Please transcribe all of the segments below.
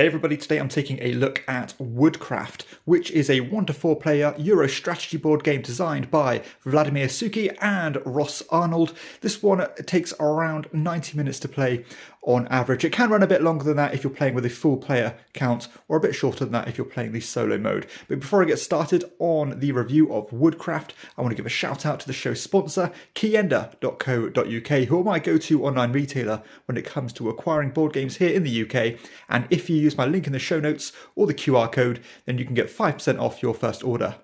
Hey everybody, today I'm taking a look at Woodcraft, which is a 1 to 4 player Euro strategy board game designed by Vladimir Suki and Ross Arnold. This one takes around 90 minutes to play on average. It can run a bit longer than that if you're playing with a full player count, or a bit shorter than that if you're playing the solo mode. But before I get started on the review of Woodcraft, I want to give a shout out to the show's sponsor, KIENDA.co.uk, who are my go-to online retailer when it comes to acquiring board games here in the UK. And if you use my link in the show notes or the QR code, then you can get 5% off your first order.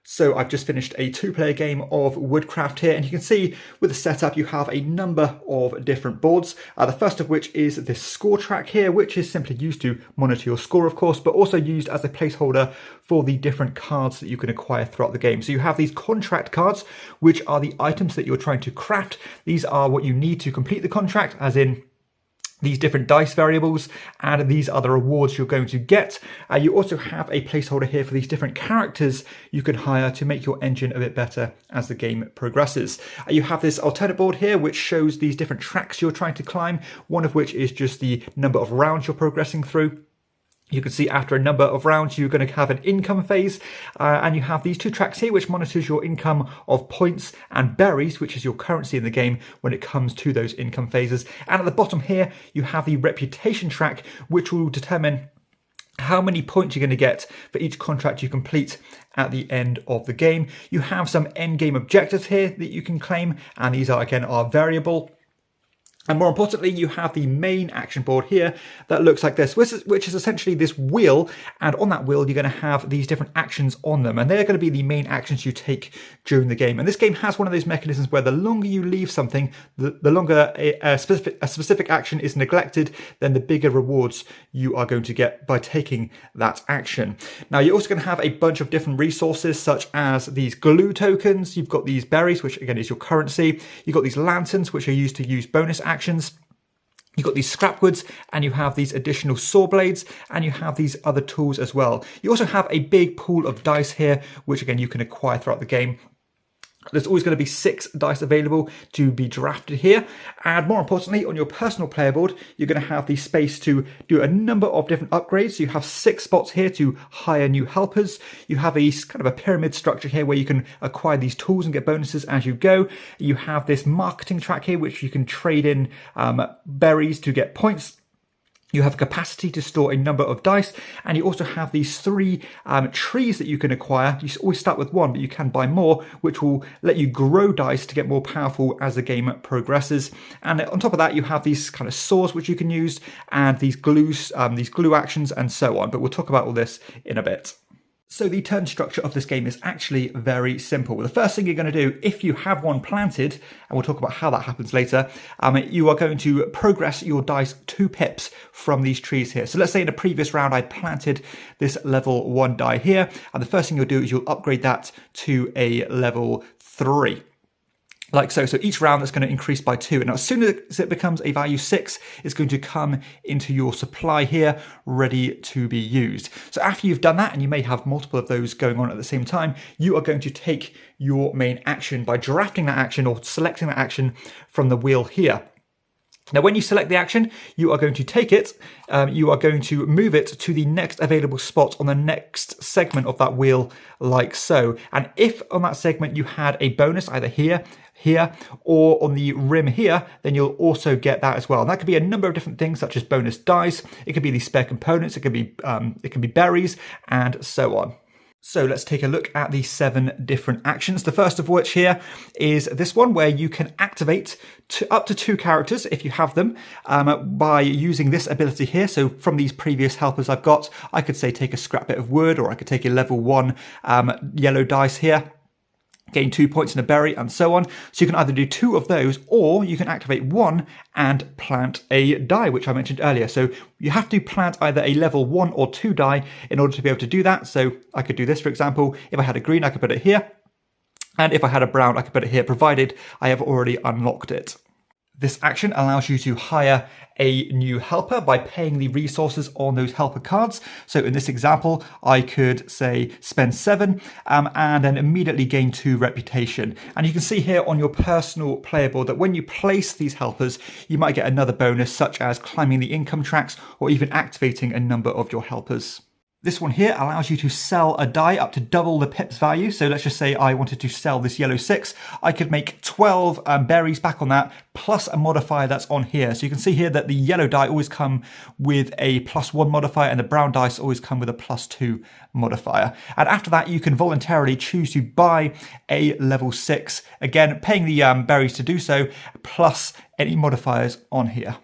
So I've just finished a 2-player game of Woodcraft here, and you can see with the setup you have a number of different boards. The first of which is this score track here, which is simply used to monitor your score, of course, but also used as a placeholder for the different cards that you can acquire throughout the game. So you have these contract cards, which are the items that you're trying to craft. These are what you need to complete the contract, as in these different dice variables, and these are the rewards you're going to get. You also have a placeholder here for these different characters you can hire to make your engine a bit better as the game progresses. You have this alternate board here which shows these different tracks you're trying to climb, one of which is just the number of rounds you're progressing through. You can see after a number of rounds you're going to have an income phase, and you have these 2 tracks here which monitors your income of points and berries, which is your currency in the game when it comes to those income phases. And at the bottom here you have the reputation track, which will determine how many points you're going to get for each contract you complete at the end of the game. You have some end game objectives here that you can claim, and these are again are variable. And more importantly, you have the main action board here that looks like this, which is essentially this wheel. And on that wheel, you're going to have these different actions on them. And they're going to be the main actions you take during the game. And this game has one of those mechanisms where the longer you leave something, the longer a specific action is neglected, then the bigger rewards you are going to get by taking that action. Now, you're also going to have a bunch of different resources, such as these glue tokens. You've got these berries, which again is your currency. You've got these lanterns, which are used to use bonus actions. You've got these scrapwoods, and you have these additional saw blades, and you have these other tools as well. You also have a big pool of dice here, which again you can acquire throughout the game. There's always going to be 6 dice available to be drafted here. And more importantly, on your personal player board, you're going to have the space to do a number of different upgrades. So you have 6 spots here to hire new helpers. You have a kind of a pyramid structure here where you can acquire these tools and get bonuses as you go. You have this marketing track here, which you can trade in berries to get points. You have capacity to store a number of dice, and you also have these 3 trees that you can acquire. You always start with 1, but you can buy more, which will let you grow dice to get more powerful as the game progresses. And on top of that, you have these kind of saws which you can use, and these glue actions, and so on. But we'll talk about all this in a bit. So the turn structure of this game is actually very simple. The first thing you're going to do, if you have one planted, and we'll talk about how that happens later, you are going to progress your dice 2 pips from these trees here. So let's say in a previous round I planted this level 1 die here, and the first thing you'll do is you'll upgrade that to a level 3. Like so. So each round that's going to increase by 2. And as soon as it becomes a value 6, it's going to come into your supply here, ready to be used. So after you've done that, and you may have multiple of those going on at the same time, you are going to take your main action by drafting that action or selecting that action from the wheel here. Now, when you select the action, you are going to take it, you are going to move it to the next available spot on the next segment of that wheel, like so. And if on that segment you had a bonus, either here, or on the rim here, then you'll also get that as well. And that could be a number of different things, such as bonus dice. It could be these spare components. It could be berries, and so on. So let's take a look at the 7 different actions. The first of which here is this one, where you can activate up to 2 characters if you have them by using this ability here. So from these previous helpers I've got, I could say take a scrap bit of wood, or I could take a level 1 yellow dice here, gain 2 points in a berry, and so on. So you can either do 2 of those, or you can activate 1 and plant a die, which I mentioned earlier. So you have to plant either a level 1 or 2 die in order to be able to do that. So I could do this, for example. If I had a green, I could put it here. And if I had a brown, I could put it here, provided I have already unlocked it. This action allows you to hire a new helper by paying the resources on those helper cards. So in this example, I could say spend 7 and then immediately gain 2 reputation. And you can see here on your personal player board that when you place these helpers, you might get another bonus such as climbing the income tracks or even activating a number of your helpers. This one here allows you to sell a die up to double the pips value. So let's just say I wanted to sell this yellow 6. I could make 12 berries back on that, plus a modifier that's on here. So you can see here that the yellow die always come with a +1 modifier and the brown dice always come with a +2 modifier. And after that, you can voluntarily choose to buy a level 6, again, paying the berries to do so, plus any modifiers on here.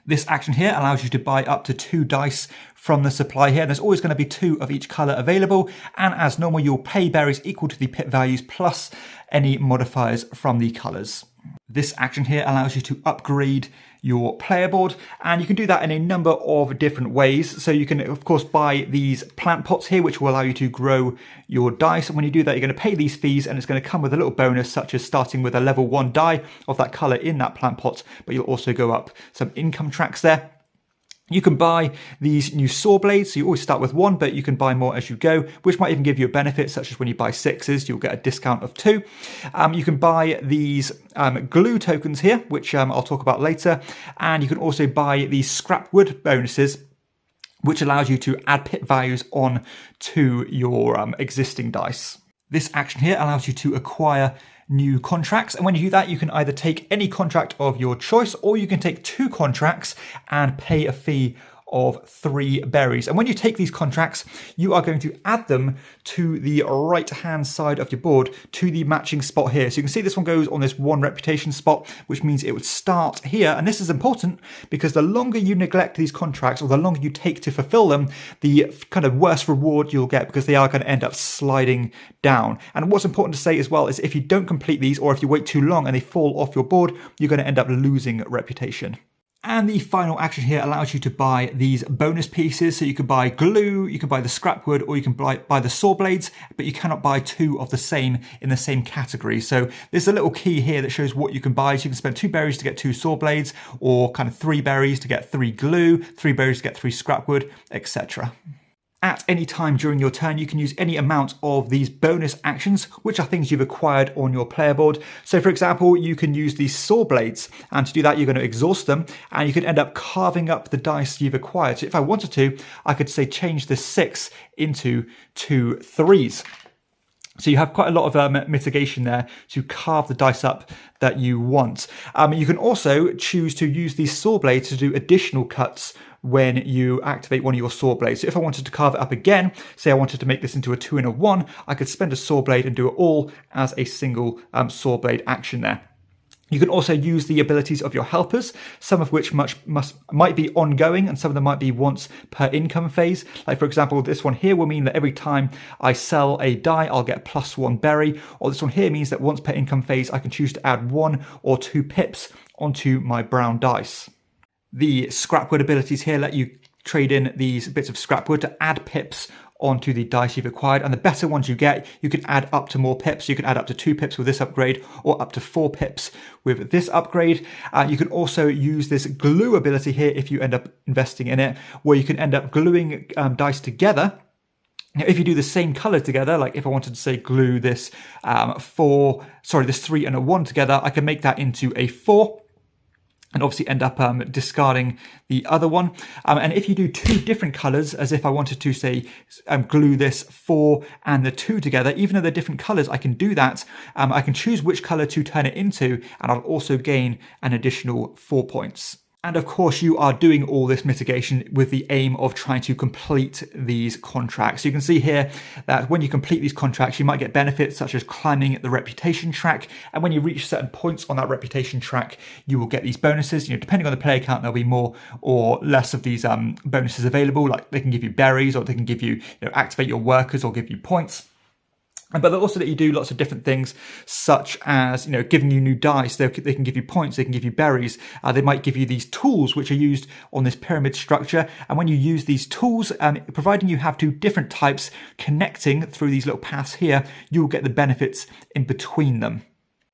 This action here allows you to buy up to 2 dice from the supply here. There's always going to be 2 of each color available. And as normal, you'll pay berries equal to the pip values plus any modifiers from the colors. This action here allows you to upgrade your player board, and you can do that in a number of different ways. So you can of course buy these plant pots here, which will allow you to grow your dice. And when you do that, you're going to pay these fees, and it's going to come with a little bonus, such as starting with a level 1 die of that color in that plant pot, but you'll also go up some income tracks there. You can buy these new saw blades, so you always start with 1, but you can buy more as you go, which might even give you a benefit, such as when you buy 6s, you'll get a discount of 2. You can buy these glue tokens here, which I'll talk about later, and you can also buy these scrap wood bonuses, which allows you to add pip values on to your existing dice. This action here allows you to acquire new contracts, and when you do that, you can either take any contract of your choice, or you can take 2 contracts and pay a fee of 3 berries. And when you take these contracts, you are going to add them to the right hand side of your board to the matching spot here. So you can see this one goes on this 1 reputation spot, which means it would start here. And this is important because the longer you neglect these contracts, or the longer you take to fulfill them, the kind of worse reward you'll get, because they are going to end up sliding down. And what's important to say as well is if you don't complete these, or if you wait too long and they fall off your board, you're going to end up losing reputation. And the final action here allows you to buy these bonus pieces. So you can buy glue, you can buy the scrap wood, or you can buy the saw blades, but you cannot buy 2 of the same in the same category. So there's a little key here that shows what you can buy. So you can spend 2 berries to get 2 saw blades, or kind of 3 berries to get 3 glue, 3 berries to get 3 scrap wood, etc. At any time during your turn, you can use any amount of these bonus actions, which are things you've acquired on your player board. So for example, you can use these saw blades, and to do that, you're going to exhaust them, and you can end up carving up the dice you've acquired. So if I wanted to, I could say change this 6 into 2 3s. So you have quite a lot of mitigation there to carve the dice up that you want. You can also choose to use these saw blades to do additional cuts when you activate one of your saw blades. So if I wanted to carve it up again, say I wanted to make this into a 2 and a 1, I could spend a saw blade and do it all as a single saw blade action there. You can also use the abilities of your helpers, some of which might be ongoing, and some of them might be once per income phase. Like for example, this one here will mean that every time I sell a die, I'll get +1 berry. Or this one here means that once per income phase, I can choose to add 1 or 2 pips onto my brown dice. The scrap wood abilities here let you trade in these bits of scrap wood to add pips onto the dice you've acquired, and the better ones you get, you can add up to more pips. You can add up to 2 pips with this upgrade, or up to 4 pips with this upgrade. You can also use this glue ability here if you end up investing in it, where you can end up gluing dice together. Now, if you do the same color together, like if I wanted to say glue this this 3 and a 1 together, I can make that into a 4. And obviously end up discarding the other one. And if you do 2 different colors, as if I wanted to say glue this 4 and the 2 together, even though they're different colors, I can do that. I can choose which color to turn it into, and I'll also gain an additional 4 points. And of course, you are doing all this mitigation with the aim of trying to complete these contracts. You can see here that when you complete these contracts, you might get benefits such as climbing the reputation track. And when you reach certain points on that reputation track, you will get these bonuses. Depending on the player count, there'll be more or less of these bonuses available. Like they can give you berries, or they can give you, activate your workers, or give you points. But they'll also let you do lots of different things, such as, giving you new dice. They can give you points, they can give you berries. They might give you these tools, which are used on this pyramid structure. And when you use these tools, providing you have 2 different types connecting through these little paths here, you will get the benefits in between them.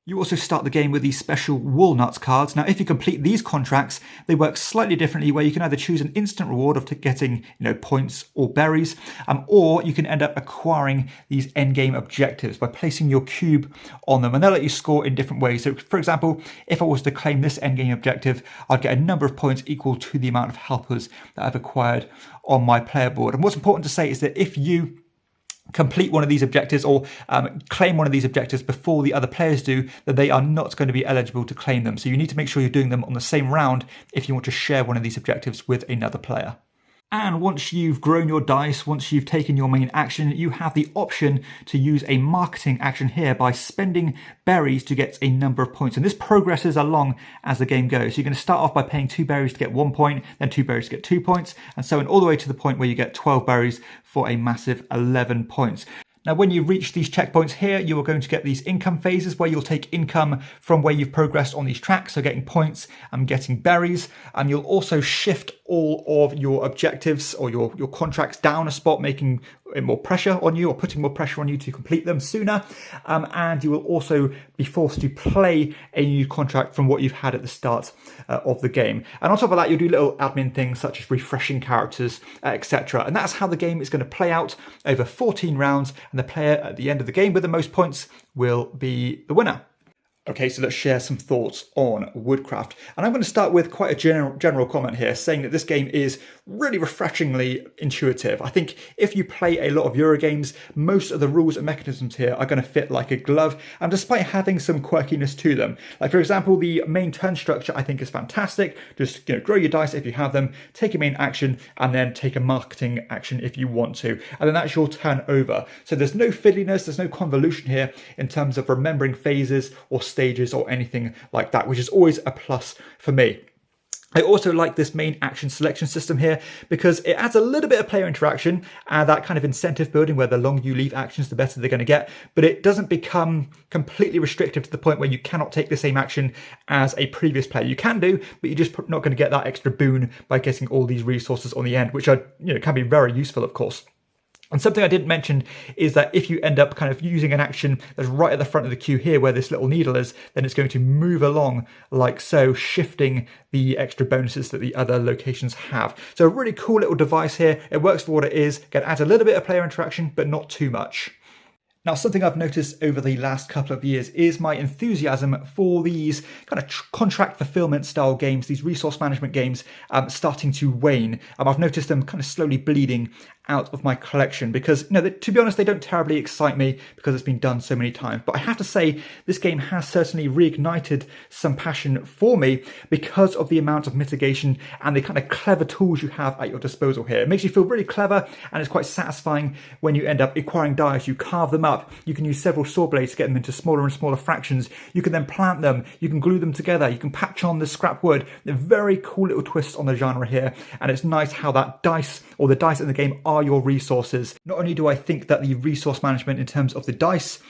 You also start the game with these special walnuts cards. Now, if you complete these contracts, they work slightly differently, where you can either choose an instant reward of getting points or berries, or you can end up acquiring these endgame objectives by placing your cube on them, and they'll let you score in different ways. So, for example, if I was to claim this endgame objective, I'd get a number of points equal to the amount of helpers that I've acquired on my player board. And what's important to say is that if you complete one of these objectives or claim one of these objectives before the other players do, that they are not going to be eligible to claim them. So you need to make sure you're doing them on the same round if you want to share one of these objectives with another player. And once you've grown your dice, once you've taken your main action, you have the option to use a marketing action here by spending berries to get a number of points. And this progresses along as the game goes. So you're going to start off by paying 2 berries to get 1 point, then 2 berries to get 2 points, and so on all the way to the point where you get 12 berries for a massive 11 points. Now, when you reach these checkpoints here, you are going to get these income phases where you'll take income from where you've progressed on these tracks, so getting points and getting berries. And you'll also shift all of your objectives or your contracts down a spot, making more pressure on you or putting more pressure on you to complete them sooner. And you will also be forced to play a new contract from what you've had at the start of the game. And on top of that, you'll do little admin things such as refreshing characters, etc. And that's how the game is going to play out over 14 rounds. And the player at the end of the game with the most points will be the winner. Okay, so let's share some thoughts on Woodcraft. And I'm going to start with quite a general comment here, saying that this game is really refreshingly intuitive. I think if you play a lot of Euro games, most of the rules and mechanisms here are going to fit like a glove, and despite having some quirkiness to them. Like, for example, the main turn structure I think is fantastic. Just grow your dice if you have them, take a main action, and then take a marketing action if you want to. And then that's your turn over. So there's no fiddliness, there's no convolution here in terms of remembering phases or stages or anything like that, which is always a plus for me. I also like this main action selection system here because it adds a little bit of player interaction and that kind of incentive building where the longer you leave actions, the better they're going to get. But it doesn't become completely restrictive to the point where you cannot take the same action as a previous player. You can do, but you're just not going to get that extra boon by getting all these resources on the end, which are, can be very useful, of course. And something I didn't mention is that if you end up kind of using an action that's right at the front of the queue here where this little needle is, then it's going to move along like so, shifting the extra bonuses that the other locations have. So a really cool little device here. It works for what it is. It adds a little bit of player interaction, but not too much. Now, something I've noticed over the last couple of years is my enthusiasm for these kind of contract fulfillment style games, these resource management games, starting to wane. I've noticed them kind of slowly bleeding out of my collection because, to be honest, they don't terribly excite me because it's been done so many times. But I have to say, this game has certainly reignited some passion for me because of the amount of mitigation and the kind of clever tools you have at your disposal here. It makes you feel really clever, and it's quite satisfying when you end up acquiring dice. You carve them up. You can use several saw blades to get them into smaller and smaller fractions. You can then plant them. You can glue them together. You can patch on the scrap wood. A very cool little twist on the genre here, and it's nice how that dice or the dice in the game are your resources. Not only do I think that the resource management in terms of the dice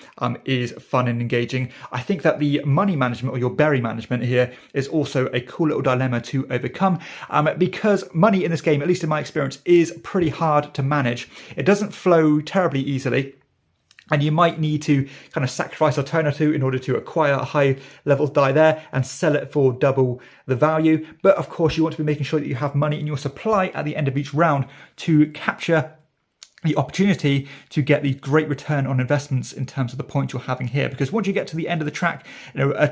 is fun and engaging, I think that the money management or your berry management here is also a cool little dilemma to overcome because money in this game, at least in my experience, is pretty hard to manage. It doesn't flow terribly easily. And you might need to kind of sacrifice a turn or two in order to acquire a high level die there and sell it for double the value. But of course, you want to be making sure that you have money in your supply at the end of each round to capture the opportunity to get the great return on investments in terms of the points you're having here. Because once you get to the end of the track,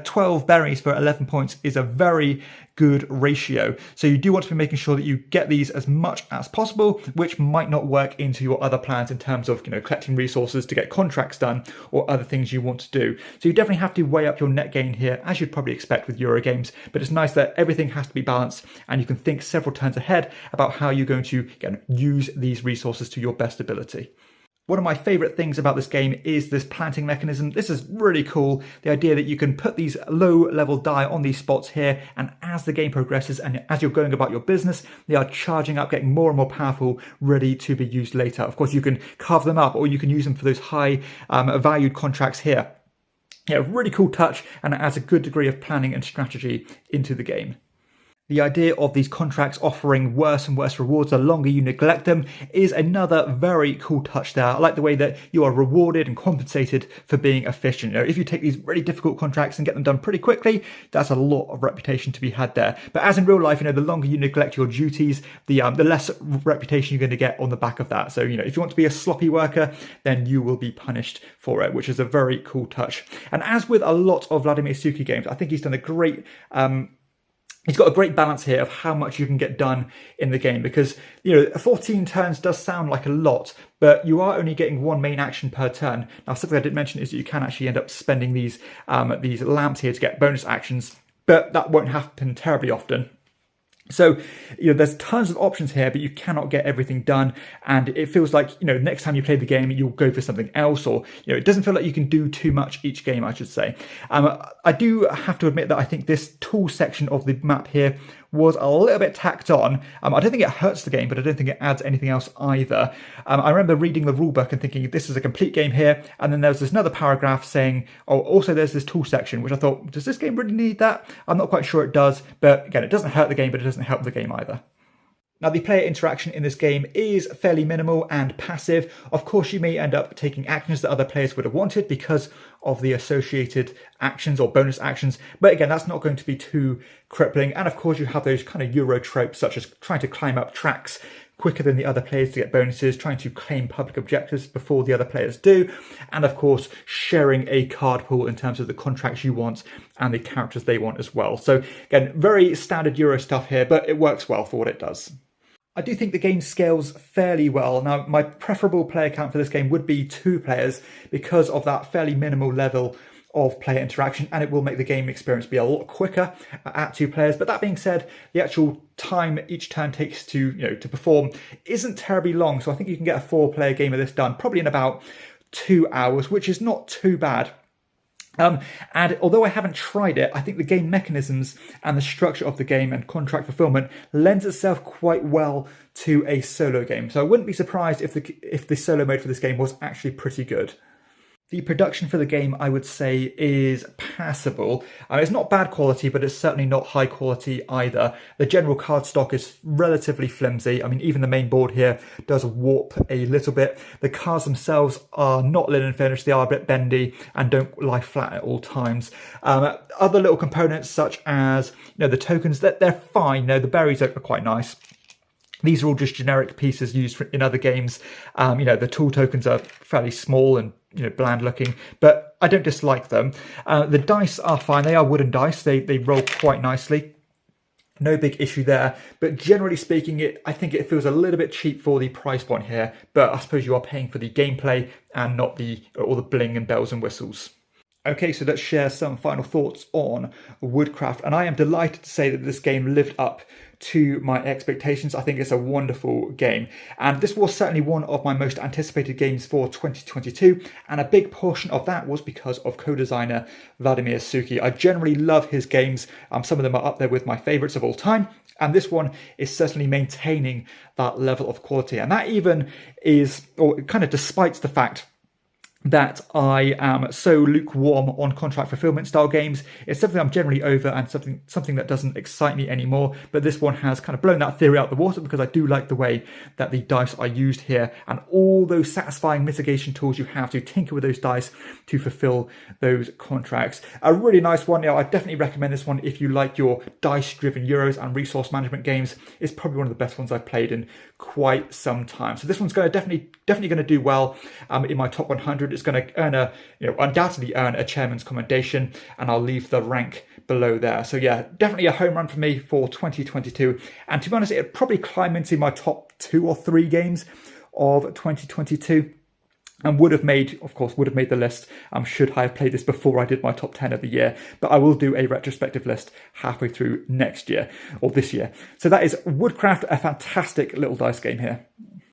12 berries for 11 points is a very good ratio. So you do want to be making sure that you get these as much as possible, which might not work into your other plans in terms of, collecting resources to get contracts done or other things you want to do. So you definitely have to weigh up your net gain here, as you'd probably expect with Euro games, but it's nice that everything has to be balanced and you can think several turns ahead about how you're going to use these resources to your best ability. One of my favourite things about this game is this planting mechanism. This is really cool. The idea that you can put these low level die on these spots here, and as the game progresses and as you're going about your business, they are charging up, getting more and more powerful, ready to be used later. Of course, you can carve them up or you can use them for those high valued contracts here. Yeah, really cool touch, and it adds a good degree of planning and strategy into the game. The idea of these contracts offering worse and worse rewards the longer you neglect them is another very cool touch there. I like the way that you are rewarded and compensated for being efficient. If you take these really difficult contracts and get them done pretty quickly, that's a lot of reputation to be had there. But as in real life, the longer you neglect your duties, the less reputation you're going to get on the back of that. So, if you want to be a sloppy worker, then you will be punished for it, which is a very cool touch. And as with a lot of Vladimir Suki games, I think he's done a great... He's got a great balance here of how much you can get done in the game because, 14 turns does sound like a lot, but you are only getting one main action per turn. Now, something I didn't mention is that you can actually end up spending these lamps here to get bonus actions, but that won't happen terribly often. So, there's tons of options here, but you cannot get everything done. And it feels like, next time you play the game, you'll go for something else, or, it doesn't feel like you can do too much each game, I should say. I do have to admit that I think this tool section of the map here was a little bit tacked on. I don't think it hurts the game, but I don't think it adds anything else either. I remember reading the rulebook and thinking, this is a complete game here. And then there was this another paragraph saying, oh, also there's this tool section, which I thought, does this game really need that? I'm not quite sure it does. But again, it doesn't hurt the game, but it doesn't help the game either. Now, the player interaction in this game is fairly minimal and passive. Of course, you may end up taking actions that other players would have wanted because of the associated actions or bonus actions. But again, that's not going to be too crippling. And of course, you have those kind of Euro tropes, such as trying to climb up tracks quicker than the other players to get bonuses, trying to claim public objectives before the other players do, and of course, sharing a card pool in terms of the contracts you want and the characters they want as well. So again, very standard Euro stuff here, but it works well for what it does. I do think the game scales fairly well. Now, my preferable player count for this game would be 2 players because of that fairly minimal level of player interaction, and it will make the game experience be a lot quicker at 2 players. But that being said, the actual time each turn takes to perform isn't terribly long. So I think you can get a 4-player game of this done probably in about 2 hours, which is not too bad. And although I haven't tried it, I think the game mechanisms and the structure of the game and contract fulfillment lends itself quite well to a solo game. So I wouldn't be surprised if the solo mode for this game was actually pretty good. The production for the game, I would say, is passable. It's not bad quality, but it's certainly not high quality either. The general card stock is relatively flimsy. Even the main board here does warp a little bit. The cards themselves are not linen finished. They are a bit bendy and don't lie flat at all times. Other little components, such as the tokens, they're fine. The berries are quite nice. These are all just generic pieces used in other games. The tool tokens are fairly small and bland looking, but I don't dislike them. The dice are fine. They are wooden dice. They roll quite nicely. No big issue there. But generally speaking, I think it feels a little bit cheap for the price point here. But I suppose you are paying for the gameplay and not all the bling and bells and whistles. Okay, so let's share some final thoughts on Woodcraft. And I am delighted to say that this game lived up to my expectations. I think it's a wonderful game. And this was certainly one of my most anticipated games for 2022. And a big portion of that was because of co-designer Vladimir Suki. I generally love his games. Some of them are up there with my favorites of all time. And this one is certainly maintaining that level of quality. And that even is, or kind of despite the fact that I am so lukewarm on contract fulfillment style games. It's something I'm generally over and something that doesn't excite me anymore. But this one has kind of blown that theory out the water because I do like the way that the dice are used here and all those satisfying mitigation tools you have to tinker with those dice to fulfill those contracts. A really nice one. I definitely recommend this one if you like your dice-driven Euros and resource management games. It's probably one of the best ones I've played in quite some time. So this one's going to definitely going to do well in my top 100. It's going to earn undoubtedly earn a chairman's commendation, and I'll leave the rank below there. So yeah, definitely a home run for me for 2022. And to be honest, it'd probably climb into my top 2 or 3 games of 2022. And would have made the list should I have played this before I did my top 10 of the year. But I will do a retrospective list halfway through next year, or this year. So that is Woodcraft, a fantastic little dice game here.